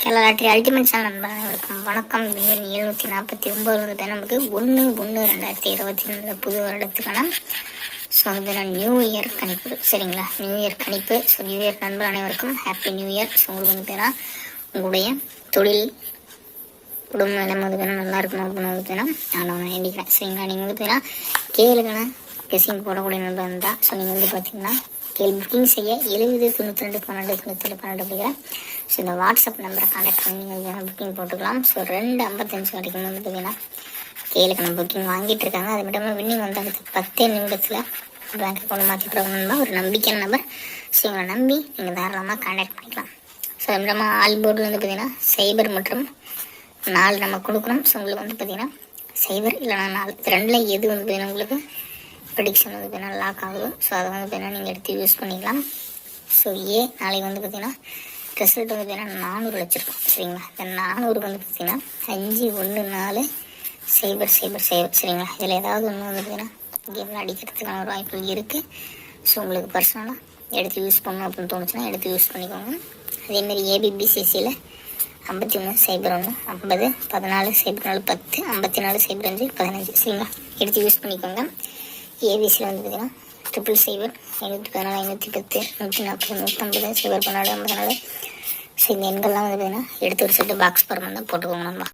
Kerala lottery ultimate channel நண்பர்களுக்கும் வணக்கம். 749 வந்து நமக்கு 1/1/2022 புது வருடத்துக்கான ஸோ வந்து நான் நியூ இயர் கணிப்பு. சரிங்களா, நியூ இயர் கணிப்பு. ஸோ நியூ இயர் நண்பர் அனைவருக்கும் ஹாப்பி நியூ இயர். ஸோ உங்களுக்கு வந்து பேரா உங்களுடைய தொழில் குடும்ப நிலைமை வந்து பேரா நல்லா இருக்கணும் அப்படின்னு வந்து பேரா நான் வேண்டிக்கிறேன். சரிங்களா, நீங்கள் வந்து பேரா கேளுங்கண்ணா கெஸிங் போடக்கூடிய நண்பர் இருந்தால் ஸோ நீங்கள் வந்து பார்த்தீங்கன்னா புக்கிங் செய்ய 70 92 12 97 12 அப்படிங்கிற ஸோ இந்த வாட்ஸ்அப் நம்பரை கான்டாக்ட் பண்ணி நீங்கள் புக்கிங் போட்டுக்கலாம். ஸோ 2:55 வரைக்கும் வந்து பார்த்தீங்கன்னா கேளுக்கு புக்கிங் வாங்கிட்டு இருக்காங்க. அது மட்டும் இல்லாமல் வின்னிங் வந்து அடுத்து 10 நிமிடத்தில் பேங்க் அக்கௌண்ட் மாற்றி போடணும்னா ஒரு நம்பிக்கையான நம்பர். ஸோ இவங்களை நம்பி நீங்கள் தாராளமாக கான்டாக்ட் பண்ணிக்கலாம். ஸோ அது மட்டும் இல்லாமல் ஆல் போர்டில் வந்து பார்த்தீங்கன்னா சைபர் மற்றும் 4 நம்ம கொடுக்கணும். ஸோ உங்களுக்கு வந்து பார்த்தீங்கன்னா சைபர் இல்லைனா 4 ரெண்டில் எது வந்து பார்த்தீங்கன்னா உங்களுக்கு ப்ரெடிக்ஷன் வந்து பார்த்தீங்கன்னா லாக் ஆகுது. ஸோ அதை வந்து பார்த்தீங்கன்னா நீங்கள் எடுத்து யூஸ் பண்ணிக்கலாம். ஸோ நாளைக்கு வந்து பார்த்தீங்கன்னா ரிசல்ட் வந்து பார்த்தீங்கன்னா 400 வச்சுருக்கோம். சரிங்களா, இந்த 400 வந்து பார்த்தீங்கன்னா 514 சைபர் சைபர் சைபர். சரிங்களா, இதில் ஏதாவது ஒன்று வந்து பார்த்தீங்கன்னா கேமில் அடிக்கிறதுக்கான ஒரு வாய்ப்புகள் இருக்குது. ஸோ உங்களுக்கு பர்சனலாக எடுத்து யூஸ் பண்ணணும் அப்படின்னு தோணுச்சுன்னா எடுத்து யூஸ் பண்ணிக்கோங்க. அதேமாதிரி ஏபிபிசிசியில் 51 சைபர் 1 50 14 சைபர் 4 10 54 சைபர் 5 15. சரிங்களா, எடுத்து யூஸ் பண்ணிக்கோங்க. ஏபிசியில் வந்து பார்த்தீங்கன்னா 7 சைபர் 514 510 140 150 சைபர் 14 54. ஸோ இந்த எண்கள்லாம் வந்து பார்த்தீங்கன்னா எடுத்து ஒரு செட்டு பாக்ஸ் பரமாக தான் போட்டுக்கோங்க நம்ம.